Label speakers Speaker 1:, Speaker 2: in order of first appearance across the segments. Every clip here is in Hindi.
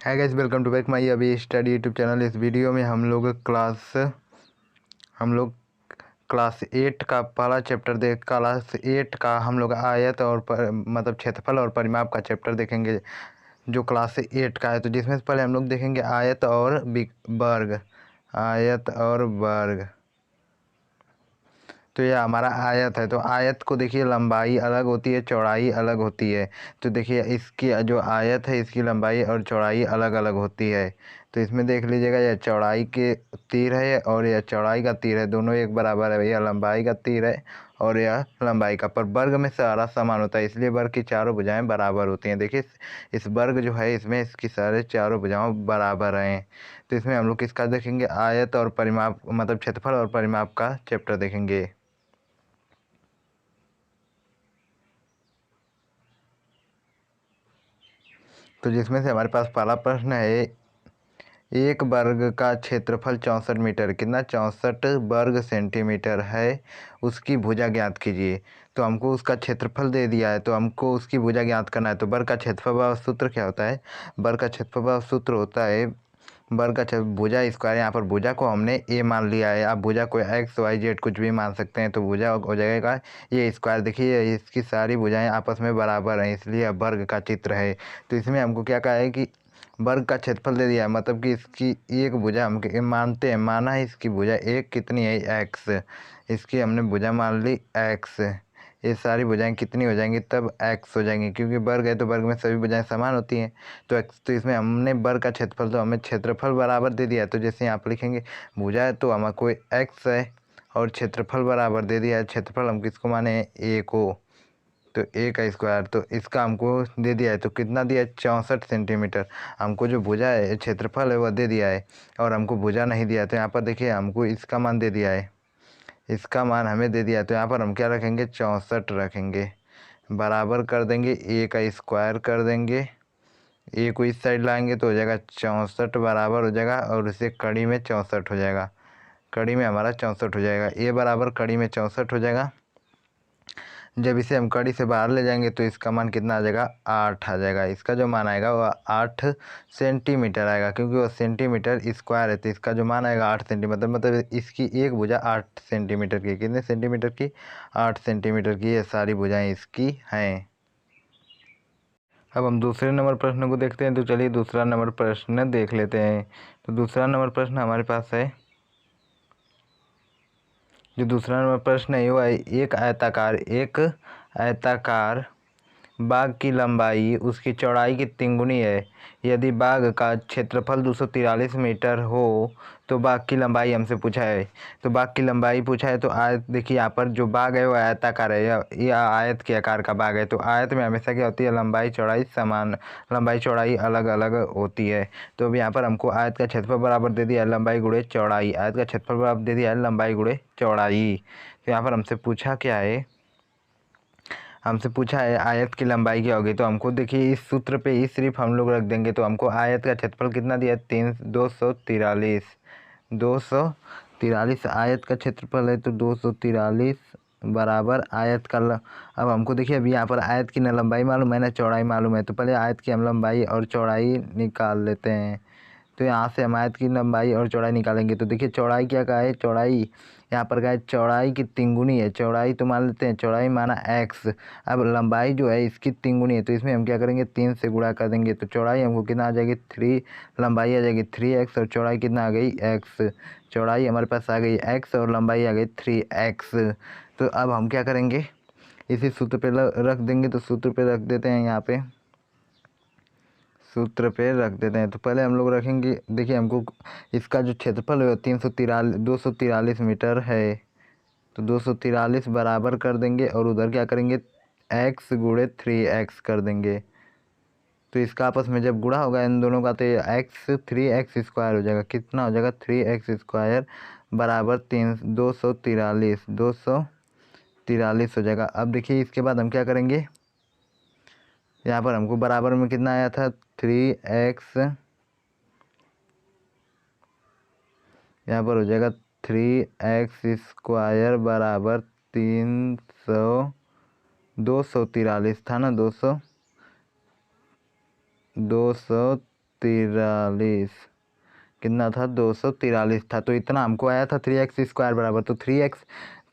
Speaker 1: Hi guys, welcome to back my Abhi study YouTube channel. इस वीडियो में हम लोग क्लास 8 का पहला चैप्टर क्लास 8 का हम लोग आयत और मतलब क्षेत्रफल और परिमाप का चैप्टर देखेंगे जो क्लास 8 का है। तो जिसमें से पहले हम लोग देखेंगे आयत और वर्ग। आयत और वर्ग। तो यह हमारा आयत है। तो आयत को देखिए लंबाई अलग होती है, चौड़ाई अलग होती है। तो देखिए इसकी जो आयत है इसकी लंबाई और चौड़ाई अलग अलग होती है। तो इसमें देख लीजिएगा, यह चौड़ाई के तीर है और यह चौड़ाई का तीर है, दोनों एक बराबर है। यह लंबाई का तीर है और यह लंबाई का। पर वर्ग में सारा समान होता है, इसलिए वर्ग की चारों भुजाएं बराबर होती हैं। देखिए इस वर्ग जो है इसमें इसकी सारे चारों भुजाओं बराबर हैं। तो इसमें हम लोग किसका देखेंगे, आयत और परिमाप मतलब क्षेत्रफल और परिमाप का चैप्टर देखेंगे। तो जिसमें से हमारे पास पहला प्रश्न है, एक वर्ग का क्षेत्रफल 64 मीटर, कितना 64 वर्ग सेंटीमीटर है, उसकी भुजा ज्ञात कीजिए। तो हमको उसका क्षेत्रफल दे दिया है तो हमको उसकी भुजा ज्ञात करना है। तो वर्ग का क्षेत्रफल का सूत्र क्या होता है, वर्ग का क्षेत्रफल का सूत्र होता है वर्ग का भुजा स्क्वायर। यहाँ पर भुजा को हमने ए मान लिया है, आप भुजा को एक्स वाई जेड कुछ भी मान सकते हैं। तो भुजा हो जाएगा ये स्क्वायर। देखिए इसकी सारी भुजाएं आपस में बराबर हैं, इसलिए वर्ग का चित्र है। तो इसमें हमको क्या कहा है कि वर्ग का क्षेत्रफल दे दिया है, मतलब कि इसकी एक भुजा हम मानते हैं, माना है इसकी भुजा एक कितनी है, एक्स। इसकी हमने भुजा मान ली एक्स। ये सारी भुजाएं कितनी हो जाएंगी, तब एक्स हो जाएंगी, क्योंकि वर्ग है तो वर्ग में सभी भुजाएं समान होती हैं। तो एक्स, तो इसमें हमने वर्ग का क्षेत्रफल तो हमें क्षेत्रफल बराबर दे दिया है। तो जैसे यहाँ पर लिखेंगे भुजा है तो हमारा कोई एक्स है और क्षेत्रफल बराबर दे दिया है। क्षेत्रफल हम किसको माने, ए को। तो ए का स्क्वायर, तो इसका हमको दे दिया है। तो कितना दिया है, 64 सेंटीमीटर। हमको जो भुजा है क्षेत्रफल है वह दे दिया है और हमको भुजा नहीं दिया। तो यहाँ पर देखिए हमको इसका मान दे दिया है, इसका मान हमें दे दिया है। तो यहाँ पर हम क्या रखेंगे, 64 रखेंगे, बराबर कर देंगे ए का स्क्वायर कर देंगे। ए को इस साइड लाएंगे तो हो जाएगा 64 बराबर हो जाएगा और इसे कड़ी में 64 हो जाएगा। कड़ी में हमारा 64 हो जाएगा, ए बराबर कड़ी में 64 हो जाएगा। जब इसे हम कड़ी से बाहर ले जाएंगे तो इसका मान कितना आ जाएगा, 8 आ जाएगा। इसका जो मान आएगा वह 8 सेंटीमीटर आएगा, क्योंकि वह सेंटीमीटर स्क्वायर है। तो इसका जो मान आएगा 8 सेंटीमीटर, मतलब इसकी एक भुजा 8 सेंटीमीटर की। कितने सेंटीमीटर की, 8 सेंटीमीटर की। ये सारी भुजाएं इसकी हैं। अब हम दूसरे नंबर प्रश्न को देखते हैं। तो चलिए दूसरा नंबर प्रश्न देख लेते हैं। तो दूसरा नंबर प्रश्न हमारे पास है, जो दूसरा नंबर प्रश्न है वो है, एक आयताकार बाग की लंबाई उसकी चौड़ाई की 3 गुनी है। यदि बाग का क्षेत्रफल 243 मीटर हो तो बाग की लंबाई हमसे पूछा है। तो बाग की लंबाई पूछा है। तो आयत, देखिए यहाँ पर जो बाग है वो आयताकार है, या आयत के आकार का बाग है। तो आयत में हमेशा क्या होती है, लंबाई चौड़ाई समान, लंबाई चौड़ाई अलग अलग होती है। तो अब यहाँ पर हमको आयत का क्षेत्रफल बराबर दे दिया है लंबाई गुणे चौड़ाई, आयत का क्षेत्रफल बराबर दे दिया है लंबाई गुणे चौड़ाई। तो यहाँ पर हमसे पूछा क्या है, हमसे पूछा है आयत की लंबाई क्या होगी। तो हमको देखिए इस सूत्र पे ही सिर्फ हम लोग रख देंगे। तो हमको आयत का क्षेत्रफल कितना दिया है, 243 आयत का क्षेत्रफल है। तो 243 बराबर आयत का अब हमको देखिए अभी यहाँ पर आयत की न लंबाई मालूम है ना चौड़ाई मालूम है। तो पहले आयत की हम लंबाई और चौड़ाई निकाल लेते हैं। तो यहाँ से हम आयत की लंबाई और चौड़ाई निकालेंगे। तो देखिए चौड़ाई क्या का है, चौड़ाई यहाँ पर क्या है, चौड़ाई की 3 गुनी है। चौड़ाई तो मान लेते हैं, चौड़ाई माना एक्स। अब लंबाई जो है इसकी 3 गुनी है, तो इसमें हम क्या करेंगे, 3 से गुणा कर देंगे। तो चौड़ाई हमको कितना आ जाएगी, 3, लंबाई आ जाएगी 3x और चौड़ाई कितना आ गई, x। चौड़ाई हमारे पास आ गई x और लंबाई आ गई 3x। तो अब हम क्या करेंगे, इसी सूत्र पे रख देंगे। तो सूत्र पे रख देते हैं, यहाँ पे सूत्र पे रख देते हैं। तो पहले हम लोग रखेंगे, देखिए हमको इसका जो क्षेत्रफल है 243 मीटर है। तो 243 बराबर कर देंगे और उधर क्या करेंगे, x गुणे 3x कर देंगे। तो इसका आपस में जब गुणा होगा इन दोनों का तो x 3x स्क्वायर हो जाएगा। कितना हो जाएगा, 3x स्क्वायर बराबर 243 हो जाएगा। अब देखिए इसके बाद हम क्या करेंगे, यहाँ पर हमको बराबर में कितना आया था, 3x, यहाँ पर हो जाएगा 3x स्क्वायर बराबर 243 था ना, 243 243 कितना था, 243 था। तो इतना हमको आया था 3x² बराबर, तो 3x,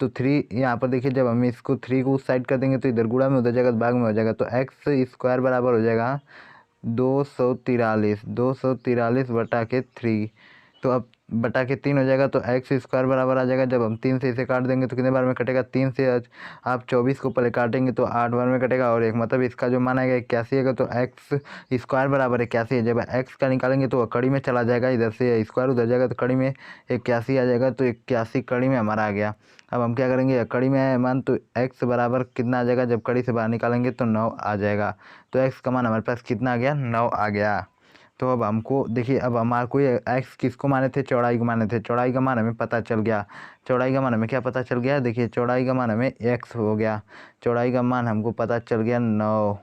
Speaker 1: तो 3 यहाँ पर देखिए, जब हम इसको 3 को उस साइड कर देंगे तो इधर गुणा में उधर जाएगा तो भाग में हो जाएगा, तो x² बराबर हो जाएगा 243 बटा के 3, तो अब बटा के 3 हो जाएगा, तो x² बराबर आ जाएगा। जब हम 3 से इसे काट देंगे तो कितने बार में कटेगा, 3 से आप 24 को पहले काटेंगे तो 8 बार में कटेगा, और एक मतलब इसका जो मान आएगा 81 है, तो x² बराबर 81 है। जब x का निकालेंगे तो कड़ी में चला जाएगा, इधर से स्क्वायर उधर जाएगा तो कड़ी में 81 आ जाएगा, तो 81 कड़ी में हमारा आ गया। अब हम क्या करेंगे, कड़ी में आया मान, तो x बराबर कितना आ जाएगा, जब कड़ी से बाहर निकालेंगे तो 9 आ जाएगा। तो x का मान हमारे पास कितना आ गया, 9 आ गया। तो अब हमको देखिए, अब हमारे को ये x किसको माने थे, चौड़ाई को माने थे। चौड़ाई का मान हमें पता चल गया। चौड़ाई का मान हमें क्या पता चल गया, देखिए चौड़ाई का मान हमें x हो गया। चौड़ाई का मान हमको पता चल गया 9,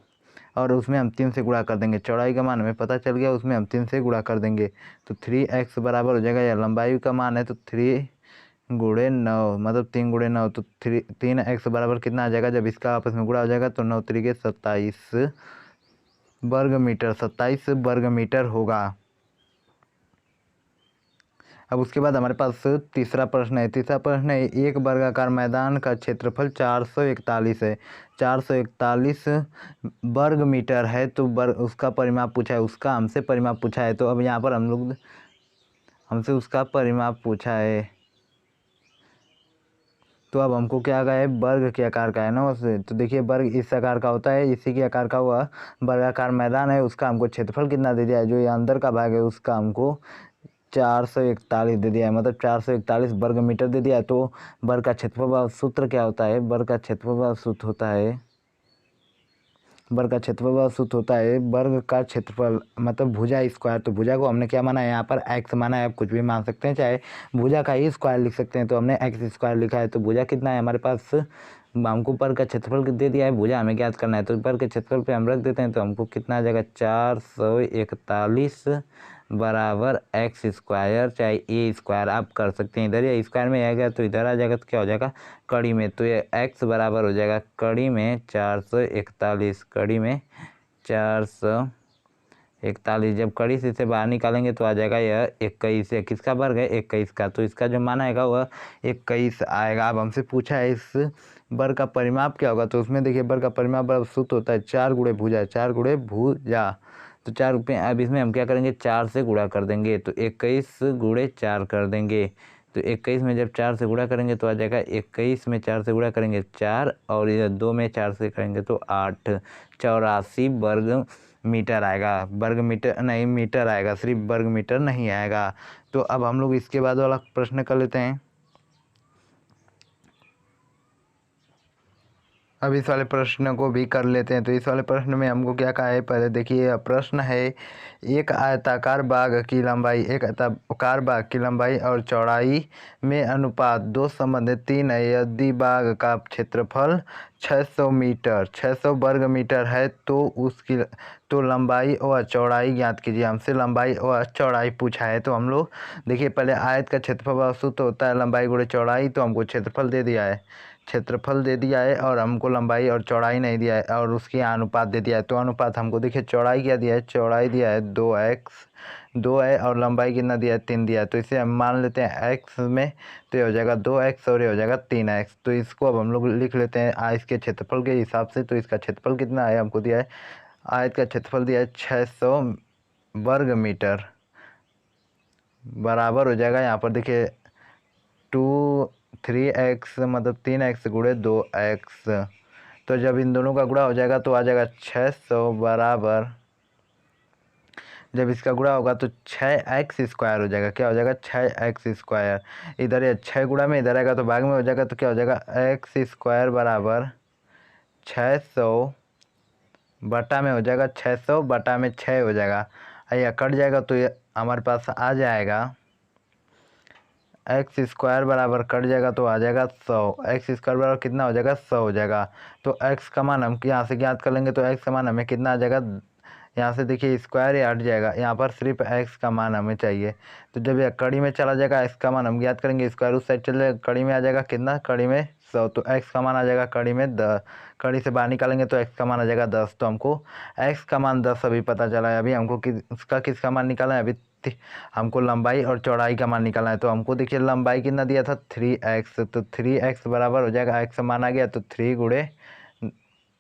Speaker 1: और उसमें हम 3 से गुणा कर देंगे। चौड़ाई का मान हमें पता चल गया, उसमें हम 3 से गुणा कर देंगे तो 3x बराबर हो जाएगा, या लंबाई का मान है तो 3 गुणे 9, मतलब 3 गुणे 9, तो 3x बराबर कितना आ जाएगा, जब इसका आपस में गुणा हो जाएगा तो 9 3 27 वर्ग मीटर, 27 वर्ग मीटर होगा। अब उसके बाद हमारे पास तीसरा प्रश्न है। तीसरा प्रश्न है, एक वर्गाकार मैदान का क्षेत्रफल 441 है। 441 वर्ग मीटर है, तो उसका परिमाप पूछा है, उसका हमसे परिमाप पूछा है। तो अब यहाँ पर हम लोग हमसे उसका परिमाप पूछा है, तो अब हमको क्या आएगा है, वर्ग के आकार का है ना उससे। तो देखिए वर्ग इस आकार का होता है, इसी के आकार का हुआ वर्गाकार मैदान है, उसका हमको क्षेत्रफल कितना दे दिया है, जो ये अंदर का भाग है उसका हमको 441 दे दिया है, मतलब 441 वर्ग मीटर दे दिया है। तो वर्ग का क्षेत्रफल सूत्र क्या होता है, वर्ग का क्षेत्रफल सूत्र होता है, वर्ग का क्षेत्रफल सूत्र होता है वर्ग का क्षेत्रफल मतलब भुजा स्क्वायर। तो भुजा को हमने क्या माना है, यहाँ पर x माना है, आप कुछ भी मान सकते हैं, चाहे भुजा का ही स्क्वायर लिख सकते हैं, तो हमने x² लिखा है। तो भुजा कितना है हमारे पास, हमको वर्ग का क्षेत्रफल दे दिया है, भुजा हमें ज्ञात करना है, तो वर्ग के क्षेत्रफल पे हम रख देते हैं, तो हमको कितना आ जाएगा, 441 बराबर x², चाहे a² आप कर सकते हैं, इधर या स्क्वायर में आएगा तो इधर आ जाएगा, तो क्या हो जाएगा कड़ी में, तो ये x बराबर हो जाएगा कड़ी में 441, कड़ी में 441। जब कड़ी से इसे बाहर निकालेंगे तो आ जाएगा यह 21, किसका वर्ग है 21 का, तो इसका जो मान आएगा वह 21 आएगा। अब हमसे पूछा है इस वर्ग का परिमाप क्या होगा, तो उसमें देखिए वर्ग का परिमाप सूत्र होता है 4 गुणे भुजा, 4 गुणे भुजा, तो 4 रुपये। अब इसमें हम क्या करेंगे, 4 से गुणा कर देंगे, तो 21 गुणे 4 कर देंगे, तो 21 में जब 4 से गुणा करेंगे तो आ जाएगा 21 में 4 से गुणा करेंगे 4, और इधर 2 में 4 से करेंगे तो 8, 84 वर्ग मीटर आएगा। वर्ग मीटर नहीं, मीटर आएगा, सिर्फ वर्ग मीटर नहीं आएगा। तो अब हम लोग इसके बाद वाला प्रश्न कर लेते हैं। अब इस वाले प्रश्न को भी कर लेते हैं। तो इस वाले प्रश्न में हमको क्या कहा है, पहले देखिए प्रश्न है, एक आयताकार बाग की लंबाई और चौड़ाई में अनुपात 2 संबंधित 3 है। यदि बाग का क्षेत्रफल 600 वर्ग मीटर है तो लंबाई और चौड़ाई ज्ञात कीजिए। हमसे लंबाई और चौड़ाई पूछा है, तो हम लोग देखिए पहले आयत का क्षेत्रफल सूत्र होता है लंबाई गुणे चौड़ाई, तो हमको क्षेत्रफल दे दिया है और हमको लंबाई और चौड़ाई नहीं दिया है, और उसकी अनुपात दे दिया है। तो अनुपात हमको देखिए चौड़ाई क्या दिया है, चौड़ाई दिया है 2 है, और लंबाई कितना दिया है 3 दिया है। तो इसे हम मान लेते हैं x में, तो ये हो जाएगा 2x और ये हो जाएगा 3x। तो इसको अब हम लोग लिख लेते हैं इसके क्षेत्रफल के हिसाब से। तो इसका क्षेत्रफल कितना है हमको दिया है, आयत का क्षेत्रफल दिया है 600 वर्ग मीटर, बराबर हो जाएगा यहाँ पर देखिए 3x मतलब 3x गुणे 2x। तो जब इन दोनों का गुणा हो जाएगा तो आ जाएगा 600 बराबर, जब इसका गुणा होगा तो 6x² हो जाएगा, क्या हो जाएगा 6x²। इधर ये 6 गुणा में इधर आएगा तो भाग में हो जाएगा, तो क्या हो जाएगा x² बराबर 600 बटा में हो जाएगा 600 बटा में 6 हो जाएगा, यह कट जाएगा तो ये हमारे पास आ जाएगा x² बराबर कट जाएगा तो आ जाएगा 100। x² बराबर कितना हो जाएगा 100 हो जाएगा। तो x का मान हम यहाँ से ज्ञात कर लेंगे, तो x का मान हमें कितना आ जाएगा, यहाँ से देखिए स्क्वायर ये हट जाएगा, यहाँ पर सिर्फ x का मान हमें चाहिए। तो जब यह कड़ी में चला जाएगा x का मान हम ज्ञात करेंगे, स्क्वायर उस साइड चले जाएगा, कड़ी में आ जाएगा कितना, कड़ी में 100, तो x का मान आ जाएगा कड़ी में 10। कड़ी से बाहर निकालेंगे तो x का मान आ जाएगा 10। तो हमको x का मान 10 अभी पता चला है। अभी हमको किसका मान निकालना है? अभी हमको लंबाई और चौड़ाई का मान निकालना है। तो हमको देखिए लंबाई कितना दिया था 3x, तो 3x बराबर हो जाएगा, x मान आ गया तो 3 गुणे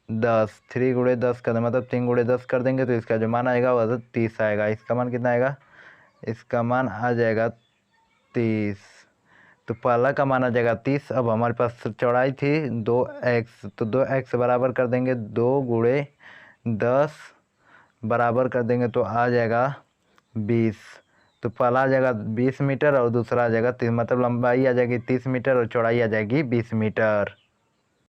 Speaker 1: 10, 3 गुणे 10 कर दें मतलब 3 गुणे 10 कर देंगे तो इसका जो मान आएगा वह 30 आएगा। इसका मान कितना आएगा? इसका मान आ जाएगा 30। तो पहला का मान आ जाएगा 30। अब हमारे पास चौड़ाई थी 2x, तो 2x बराबर कर देंगे 2 गुणे 10 बराबर कर देंगे तो आ जाएगा 20। तो पहला आ जाएगा 20 मीटर और दूसरा आ जाएगा 30, मतलब लंबाई आ जाएगी 30 मीटर और चौड़ाई आ जाएगी 20 मीटर।